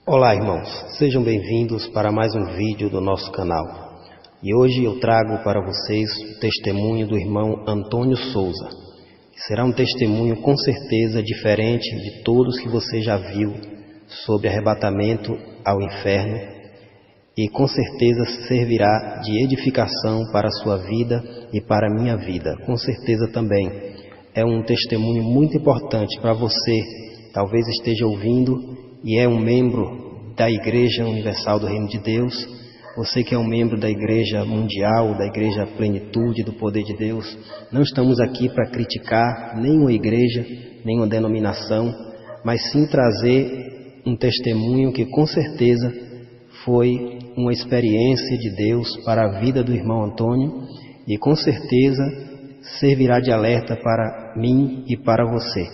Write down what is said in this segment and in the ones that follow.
Olá irmãos, sejam bem-vindos para mais um vídeo do nosso canal. E hoje eu trago para vocês o testemunho do irmão Antônio Souza, que será um testemunho com certeza diferente de todos que você já viu sobre arrebatamento ao inferno, e com certeza servirá de edificação para a sua vida e para a minha vida. Com certeza também é um testemunho muito importante para você, talvez esteja ouvindo e é um membro da Igreja Universal do Reino de Deus, você que é um membro da Igreja Mundial, da Igreja Plenitude do Poder de Deus. Não estamos aqui para criticar nenhuma igreja, nenhuma denominação, mas sim trazer um testemunho que com certeza foi uma experiência de Deus para a vida do irmão Antônio e com certeza servirá de alerta para mim e para você.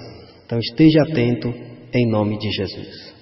Então esteja atento em nome de Jesus.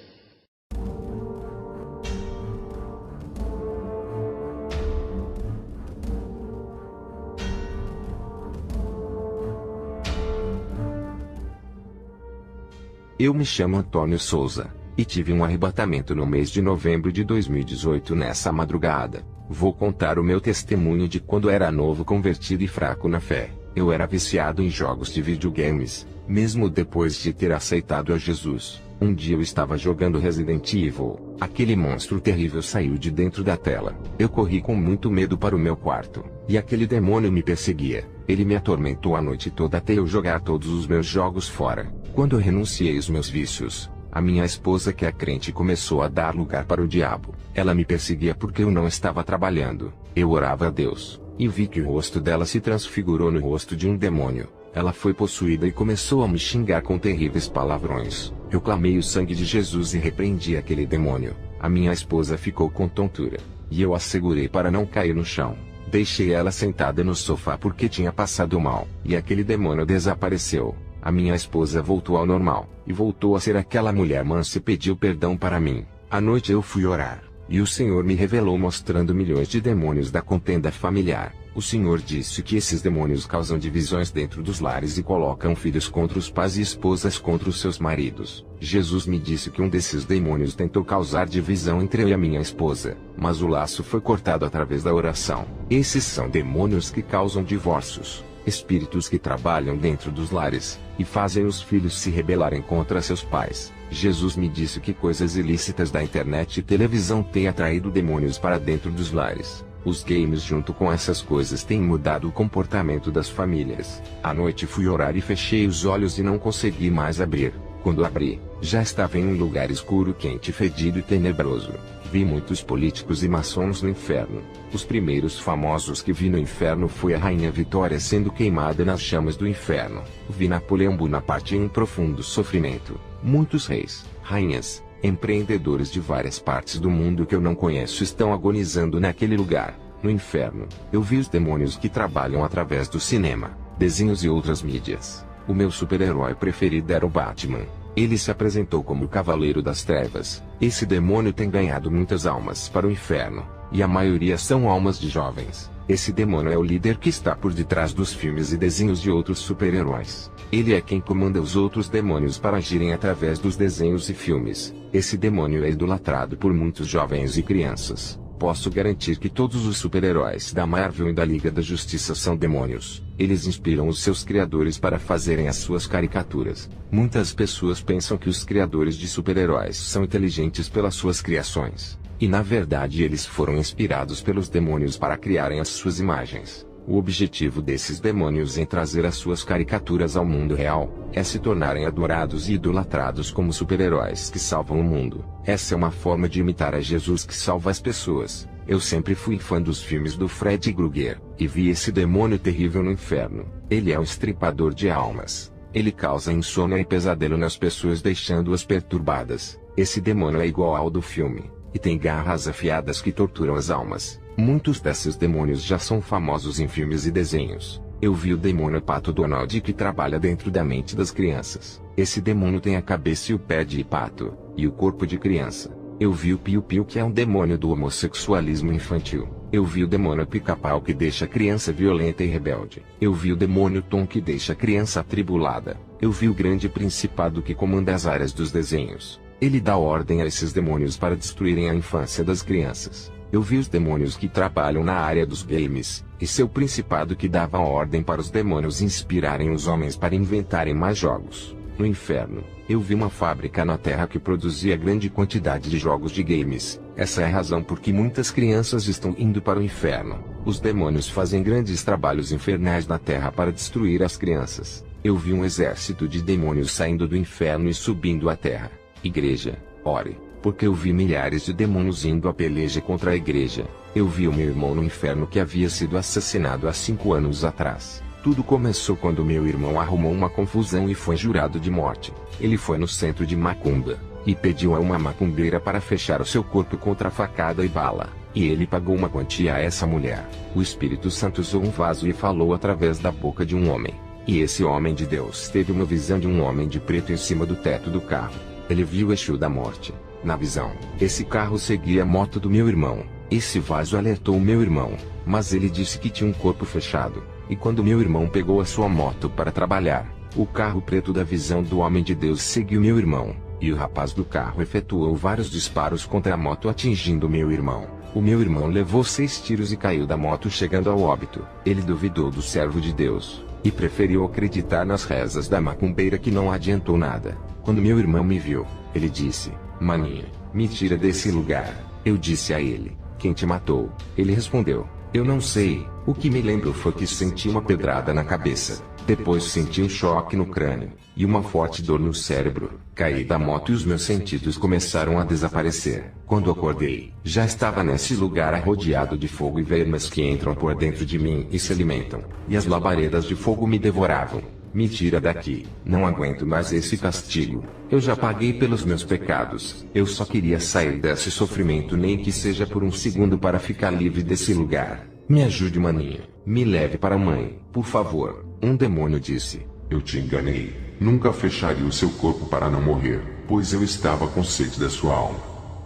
Eu me chamo Antônio Souza, e tive um arrebatamento no mês de novembro de 2018 nessa madrugada. Vou contar o meu testemunho de quando era novo convertido e fraco na fé. Eu era viciado em jogos de videogames, mesmo depois de ter aceitado a Jesus. Um dia eu estava jogando Resident Evil, aquele monstro terrível saiu de dentro da tela. Eu corri com muito medo para o meu quarto, e aquele demônio me perseguia. Ele me atormentou a noite toda até eu jogar todos os meus jogos fora. Quando eu renunciei aos meus vícios, a minha esposa, que é crente, começou a dar lugar para o diabo. Ela me perseguia porque eu não estava trabalhando. Eu orava a Deus, e vi que o rosto dela se transfigurou no rosto de um demônio. Ela foi possuída e começou a me xingar com terríveis palavrões. Eu clamei o sangue de Jesus e repreendi aquele demônio. A minha esposa ficou com tontura, e eu a segurei para não cair no chão. Deixei ela sentada no sofá porque tinha passado mal, e aquele demônio desapareceu. A minha esposa voltou ao normal, e voltou a ser aquela mulher mansa e pediu perdão para mim. À noite eu fui orar, e o Senhor me revelou mostrando milhões de demônios da contenda familiar. O Senhor disse que esses demônios causam divisões dentro dos lares e colocam filhos contra os pais e esposas contra os seus maridos. Jesus me disse que um desses demônios tentou causar divisão entre eu e a minha esposa, mas o laço foi cortado através da oração. Esses são demônios que causam divórcios, espíritos que trabalham dentro dos lares, e fazem os filhos se rebelarem contra seus pais. Jesus me disse que coisas ilícitas da internet e televisão têm atraído demônios para dentro dos lares. Os games junto com essas coisas têm mudado o comportamento das famílias. À noite fui orar e fechei os olhos e não consegui mais abrir. Quando abri, já estava em um lugar escuro, quente, fedido e tenebroso. Vi muitos políticos e maçons no inferno. Os primeiros famosos que vi no inferno foi a Rainha Vitória sendo queimada nas chamas do inferno. Vi Napoleão Bonaparte em um profundo sofrimento. Muitos reis, rainhas, empreendedores de várias partes do mundo que eu não conheço estão agonizando naquele lugar. No inferno, eu vi os demônios que trabalham através do cinema, desenhos e outras mídias. O meu super-herói preferido era o Batman. Ele se apresentou como o Cavaleiro das Trevas. Esse demônio tem ganhado muitas almas para o inferno, e a maioria são almas de jovens. Esse demônio é o líder que está por detrás dos filmes e desenhos de outros super-heróis. Ele é quem comanda os outros demônios para agirem através dos desenhos e filmes. Esse demônio é idolatrado por muitos jovens e crianças. Posso garantir que todos os super-heróis da Marvel e da Liga da Justiça são demônios. Eles inspiram os seus criadores para fazerem as suas caricaturas. Muitas pessoas pensam que os criadores de super-heróis são inteligentes pelas suas criações. E na verdade eles foram inspirados pelos demônios para criarem as suas imagens. O objetivo desses demônios em trazer as suas caricaturas ao mundo real é se tornarem adorados e idolatrados como super-heróis que salvam o mundo. Essa é uma forma de imitar a Jesus que salva as pessoas. Eu sempre fui fã dos filmes do Fred Krueger, e vi esse demônio terrível no inferno. Ele é um estripador de almas. Ele causa insônia e pesadelo nas pessoas, deixando-as perturbadas. Esse demônio é igual ao do filme, e tem garras afiadas que torturam as almas. Muitos desses demônios já são famosos em filmes e desenhos. Eu vi o demônio Pato Donald, que trabalha dentro da mente das crianças. Esse demônio tem a cabeça e o pé de pato, e o corpo de criança. Eu vi o Piu Piu, que é um demônio do homossexualismo infantil. Eu vi o demônio Pica-Pau, que deixa a criança violenta e rebelde. Eu vi o demônio Tom, que deixa a criança atribulada. Eu vi o grande principado, que comanda as áreas dos desenhos. Ele dá ordem a esses demônios para destruírem a infância das crianças. Eu vi os demônios que trabalham na área dos games, e seu principado que dava ordem para os demônios inspirarem os homens para inventarem mais jogos. No inferno, eu vi uma fábrica na Terra que produzia grande quantidade de jogos de games. Essa é a razão por que muitas crianças estão indo para o inferno. Os demônios fazem grandes trabalhos infernais na Terra para destruir as crianças. Eu vi um exército de demônios saindo do inferno e subindo à Terra. Igreja, ore, porque eu vi milhares de demônios indo à peleja contra a igreja. Eu vi o meu irmão no inferno que havia sido assassinado há 5 anos atrás. Tudo começou quando meu irmão arrumou uma confusão e foi jurado de morte. Ele foi no centro de macumba, e pediu a uma macumbeira para fechar o seu corpo contra facada e bala, e ele pagou uma quantia a essa mulher. O Espírito Santo usou um vaso e falou através da boca de um homem. E esse homem de Deus teve uma visão de um homem de preto em cima do teto do carro. Ele viu o Exu da morte. Na visão, esse carro seguia a moto do meu irmão. Esse vaso alertou o meu irmão, mas ele disse que tinha um corpo fechado. E quando meu irmão pegou a sua moto para trabalhar, o carro preto da visão do homem de Deus seguiu meu irmão, e o rapaz do carro efetuou vários disparos contra a moto atingindo meu irmão. O meu irmão levou 6 tiros e caiu da moto chegando ao óbito. Ele duvidou do servo de Deus, e preferiu acreditar nas rezas da macumbeira que não adiantou nada. Quando meu irmão me viu, ele disse: "Maninha, me tira desse lugar." Eu disse a ele: "Quem te matou?" Ele respondeu: "Eu não sei. O que me lembro foi que senti uma pedrada na cabeça. Depois senti um choque no crânio, e uma forte dor no cérebro. Caí da moto e os meus sentidos começaram a desaparecer. Quando acordei, já estava nesse lugar rodeado de fogo e vermes que entram por dentro de mim e se alimentam. E as labaredas de fogo me devoravam. Me tira daqui. Não aguento mais esse castigo. Eu já paguei pelos meus pecados. Eu só queria sair desse sofrimento, nem que seja por um segundo, para ficar livre desse lugar. Me ajude, maninha. Me leve para a mãe, por favor." Um demônio disse: "Eu te enganei. Nunca fecharia o seu corpo para não morrer, pois eu estava com sede da sua alma."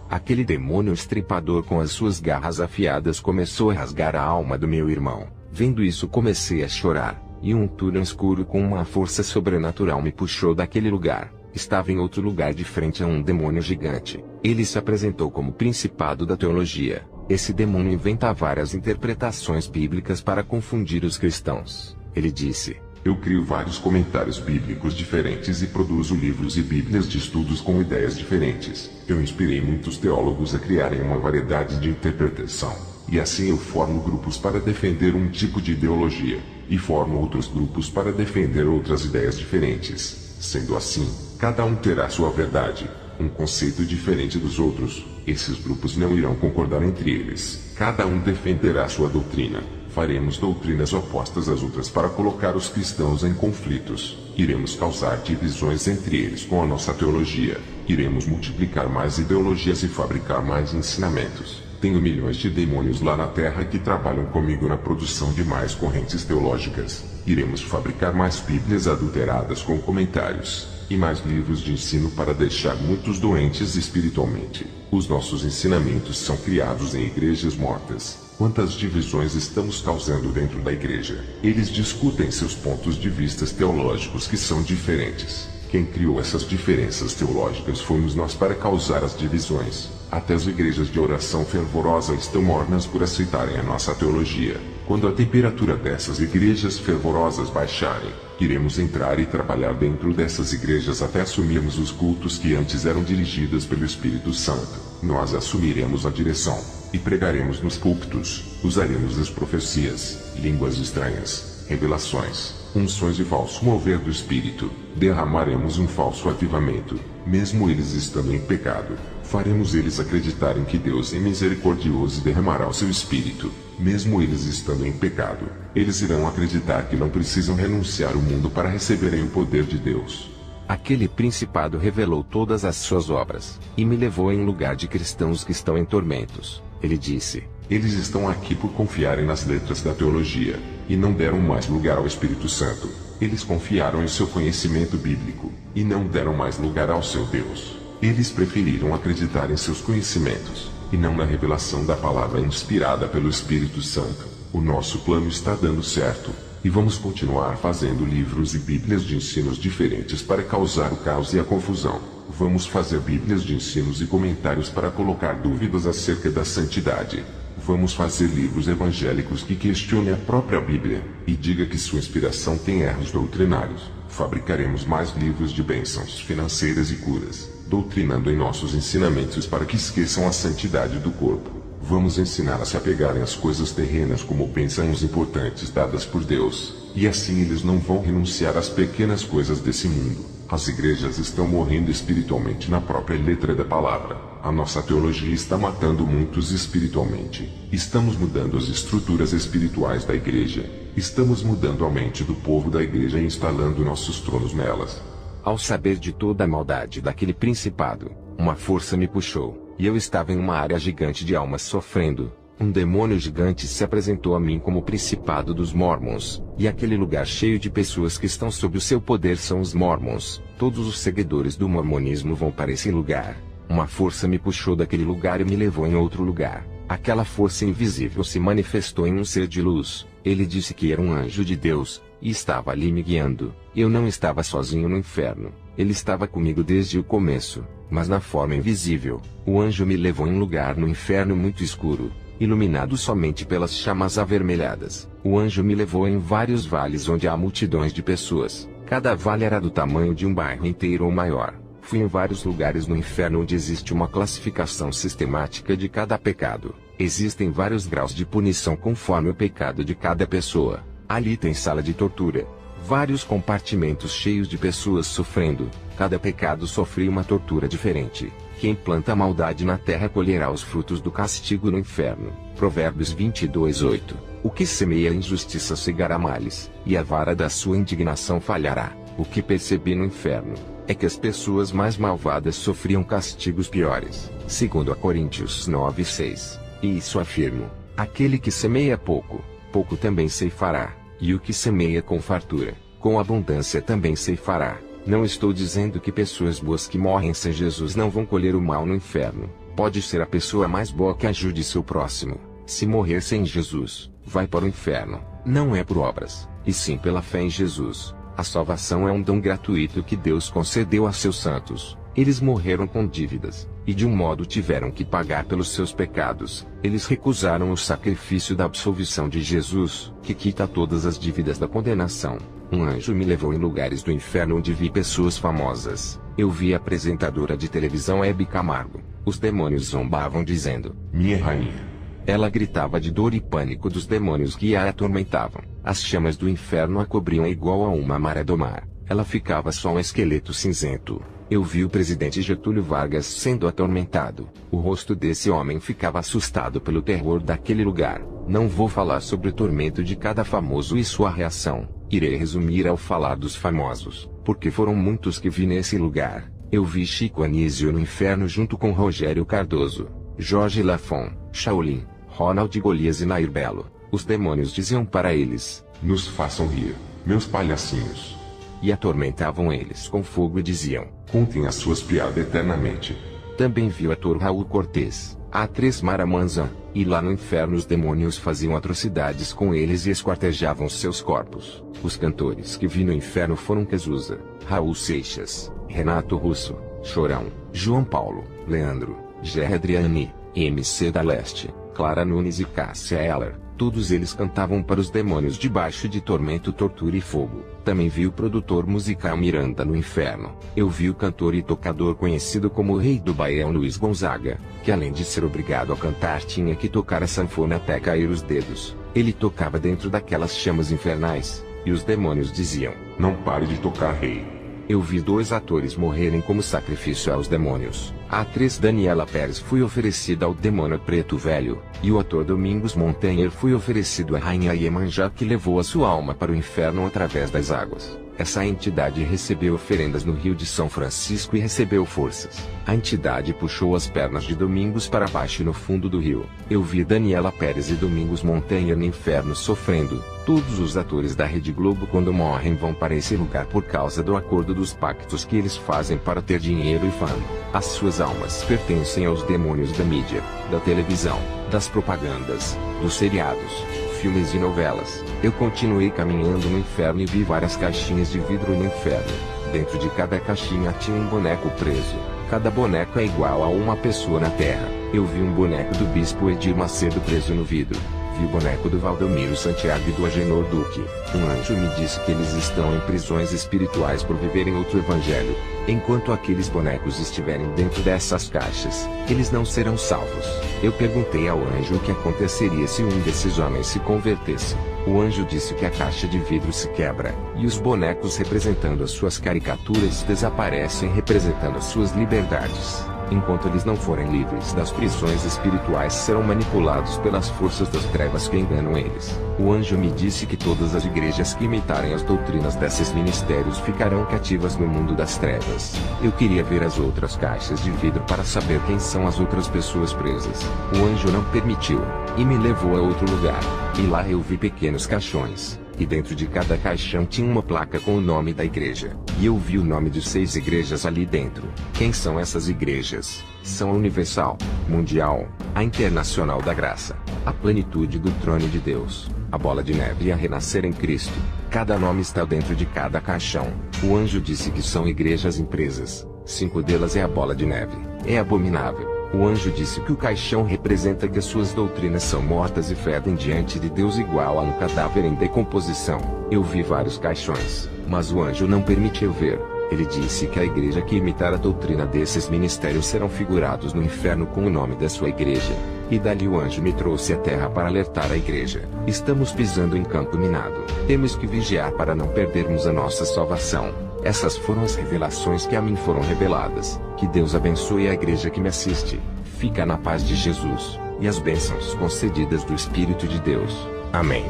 Aquele demônio estripador com as suas garras afiadas começou a rasgar a alma do meu irmão. Vendo isso, comecei a chorar, e um túnel escuro com uma força sobrenatural me puxou daquele lugar. Estava em outro lugar de frente a um demônio gigante. Ele se apresentou como principado da teologia. Esse demônio inventa várias interpretações bíblicas para confundir os cristãos. Ele disse: "Eu crio vários comentários bíblicos diferentes e produzo livros e bíblias de estudos com ideias diferentes. Eu inspirei muitos teólogos a criarem uma variedade de interpretação. E assim eu formo grupos para defender um tipo de ideologia, e formo outros grupos para defender outras ideias diferentes. Sendo assim, cada um terá sua verdade, um conceito diferente dos outros. Esses grupos não irão concordar entre eles. Cada um defenderá sua doutrina. Faremos doutrinas opostas às outras para colocar os cristãos em conflitos. Iremos causar divisões entre eles com a nossa teologia. Iremos multiplicar mais ideologias e fabricar mais ensinamentos. Tenho milhões de demônios lá na Terra que trabalham comigo na produção de mais correntes teológicas. Iremos fabricar mais bíblias adulteradas com comentários, e mais livros de ensino para deixar muitos doentes espiritualmente. Os nossos ensinamentos são criados em igrejas mortas. Quantas divisões estamos causando dentro da igreja? Eles discutem seus pontos de vista teológicos que são diferentes. Quem criou essas diferenças teológicas fomos nós para causar as divisões. Até as igrejas de oração fervorosa estão mornas por aceitarem a nossa teologia. Quando a temperatura dessas igrejas fervorosas baixarem, iremos entrar e trabalhar dentro dessas igrejas até assumirmos os cultos que antes eram dirigidos pelo Espírito Santo. Nós assumiremos a direção, e pregaremos nos púlpitos, usaremos as profecias, línguas estranhas, revelações, unções e falso mover do Espírito. Derramaremos um falso avivamento, mesmo eles estando em pecado. Faremos eles acreditarem que Deus é misericordioso e derramará o seu Espírito, mesmo eles estando em pecado. Eles irão acreditar que não precisam renunciar ao mundo para receberem o poder de Deus. Aquele principado revelou todas as suas obras, e me levou em lugar de cristãos que estão em tormentos. Ele disse: "Eles estão aqui por confiarem nas letras da teologia, e não deram mais lugar ao Espírito Santo. Eles confiaram em seu conhecimento bíblico, e não deram mais lugar ao seu Deus. Eles preferiram acreditar em seus conhecimentos, e não na revelação da palavra inspirada pelo Espírito Santo. O nosso plano está dando certo. E vamos continuar fazendo livros e bíblias de ensinos diferentes para causar o caos e a confusão. Vamos fazer bíblias de ensinos e comentários para colocar dúvidas acerca da santidade. Vamos fazer livros evangélicos que questionem a própria Bíblia, e diga que sua inspiração tem erros doutrinários. Fabricaremos mais livros de bênçãos financeiras e curas, doutrinando em nossos ensinamentos para que esqueçam a santidade do corpo. Vamos ensinar a se apegarem às coisas terrenas como bênçãos importantes dadas por Deus, e assim eles não vão renunciar às pequenas coisas desse mundo. As igrejas estão morrendo espiritualmente na própria letra da palavra. A nossa teologia está matando muitos espiritualmente. Estamos mudando as estruturas espirituais da igreja. Estamos mudando a mente do povo da igreja e instalando nossos tronos nelas. Ao saber de toda a maldade daquele principado, uma força me puxou, e eu estava em uma área gigante de almas sofrendo. Um demônio gigante se apresentou a mim como o principado dos Mormons, e aquele lugar cheio de pessoas que estão sob o seu poder são os Mormons. Todos os seguidores do mormonismo vão para esse lugar. Uma força me puxou daquele lugar e me levou em outro lugar. Aquela força invisível se manifestou em um ser de luz. Ele disse que era um anjo de Deus, e estava ali me guiando. Eu não estava sozinho no inferno. Ele estava comigo desde o começo, mas na forma invisível. O anjo me levou em um lugar no inferno muito escuro, iluminado somente pelas chamas avermelhadas. O anjo me levou em vários vales onde há multidões de pessoas. Cada vale era do tamanho de um bairro inteiro ou maior. Fui em vários lugares no inferno onde existe uma classificação sistemática de cada pecado. Existem vários graus de punição conforme o pecado de cada pessoa. Ali tem sala de tortura. Vários compartimentos cheios de pessoas sofrendo. Cada pecado sofre uma tortura diferente. Quem planta maldade na terra colherá os frutos do castigo no inferno. Provérbios 22:8. O que semeia injustiça cegará males, e a vara da sua indignação falhará. O que percebi no inferno é que as pessoas mais malvadas sofriam castigos piores. Segundo a Coríntios 9:6. E isso afirmo: aquele que semeia pouco, pouco também ceifará, e o que semeia com fartura, com abundância também ceifará. Não estou dizendo que pessoas boas que morrem sem Jesus não vão colher o mal no inferno. Pode ser a pessoa mais boa que ajude seu próximo. Se morrer sem Jesus, vai para o inferno. Não é por obras, e sim pela fé em Jesus. A salvação é um dom gratuito que Deus concedeu a seus santos. Eles morreram com dívidas, e de um modo tiveram que pagar pelos seus pecados. Eles recusaram o sacrifício da absolvição de Jesus, que quita todas as dívidas da condenação. Um anjo me levou em lugares do inferno onde vi pessoas famosas. Eu vi a apresentadora de televisão Hebe Camargo. Os demônios zombavam dizendo: minha rainha. Ela gritava de dor e pânico dos demônios que a atormentavam. As chamas do inferno a cobriam igual a uma maré do mar. Ela ficava só um esqueleto cinzento. Eu vi o presidente Getúlio Vargas sendo atormentado. O rosto desse homem ficava assustado pelo terror daquele lugar. Não vou falar sobre o tormento de cada famoso e sua reação. Irei resumir ao falar dos famosos, porque foram muitos que vi nesse lugar. Eu vi Chico Anísio no inferno junto com Rogério Cardoso, Jorge Lafon, Shaolin, Ronald Golias e Nair Belo. Os demônios diziam para eles: nos façam rir, meus palhacinhos. E atormentavam eles com fogo e diziam: contem as suas piadas eternamente. Também vi o ator Raul Cortez, a atriz Mara Manzan, e lá no inferno os demônios faziam atrocidades com eles e esquartejavam seus corpos. Os cantores que vi no inferno foram Cazuza, Raul Seixas, Renato Russo, Chorão, João Paulo, Leandro, Gerry Adriani, MC da Leste, Clara Nunes e Cássia Eller. Todos eles cantavam para os demônios debaixo de tormento, tortura e fogo. Também vi o produtor musical Miranda no inferno. Eu vi o cantor e tocador conhecido como o Rei do Baião Luiz Gonzaga, que além de ser obrigado a cantar tinha que tocar a sanfona até cair os dedos. Ele tocava dentro daquelas chamas infernais, e os demônios diziam: não pare de tocar, rei. Eu vi 2 atores morrerem como sacrifício aos demônios. A atriz Daniela Pérez foi oferecida ao demônio Preto Velho, e o ator Domingos Montanher foi oferecido à rainha Iemanjá, que levou a sua alma para o inferno através das águas. Essa entidade recebeu oferendas no Rio de São Francisco e recebeu forças. A entidade puxou as pernas de Domingos para baixo no fundo do rio. Eu vi Daniela Pérez e Domingos Montanher no inferno sofrendo. Todos os atores da Rede Globo quando morrem vão para esse lugar por causa do acordo dos pactos que eles fazem para ter dinheiro e fama. As suas almas pertencem aos demônios da mídia, da televisão, das propagandas, dos seriados, filmes e novelas. Eu continuei caminhando no inferno e vi várias caixinhas de vidro no inferno. Dentro de cada caixinha tinha um boneco preso. Cada boneco é igual a uma pessoa na Terra. Eu vi um boneco do Bispo Edir Macedo preso no vidro. Vi o boneco do Valdomiro Santiago e do Agenor Duque. Um anjo me disse que eles estão em prisões espirituais por viverem outro evangelho. Enquanto aqueles bonecos estiverem dentro dessas caixas, eles não serão salvos. Eu perguntei ao anjo o que aconteceria se um desses homens se convertesse. O anjo disse que a caixa de vidro se quebra, e os bonecos representando as suas caricaturas desaparecem representando as suas liberdades. Enquanto eles não forem livres das prisões espirituais, serão manipulados pelas forças das trevas que enganam eles. O anjo me disse que todas as igrejas que imitarem as doutrinas desses ministérios ficarão cativas no mundo das trevas. Eu queria ver as outras caixas de vidro para saber quem são as outras pessoas presas. O anjo não permitiu, e me levou a outro lugar. E lá eu vi pequenos caixões. E dentro de cada caixão tinha uma placa com o nome da igreja. E eu vi o nome de 6 igrejas ali dentro. Quem são essas igrejas? São a Universal, Mundial, a Internacional da Graça, a Plenitude do Trono de Deus, a Bola de Neve e a Renascer em Cristo. Cada nome está dentro de cada caixão. O anjo disse que são igrejas empresas. 5 delas é a Bola de Neve. É abominável. O anjo disse que o caixão representa que as suas doutrinas são mortas e fedem diante de Deus igual a um cadáver em decomposição. Eu vi vários caixões, mas o anjo não permitiu ver. Ele disse que a igreja que imitar a doutrina desses ministérios serão figurados no inferno com o nome da sua igreja. E dali o anjo me trouxe à terra para alertar a igreja. Estamos pisando em campo minado. Temos que vigiar para não perdermos a nossa salvação. Essas foram as revelações que a mim foram reveladas. Que Deus abençoe a igreja que me assiste. Fica na paz de Jesus, e as bênçãos concedidas do Espírito de Deus. Amém.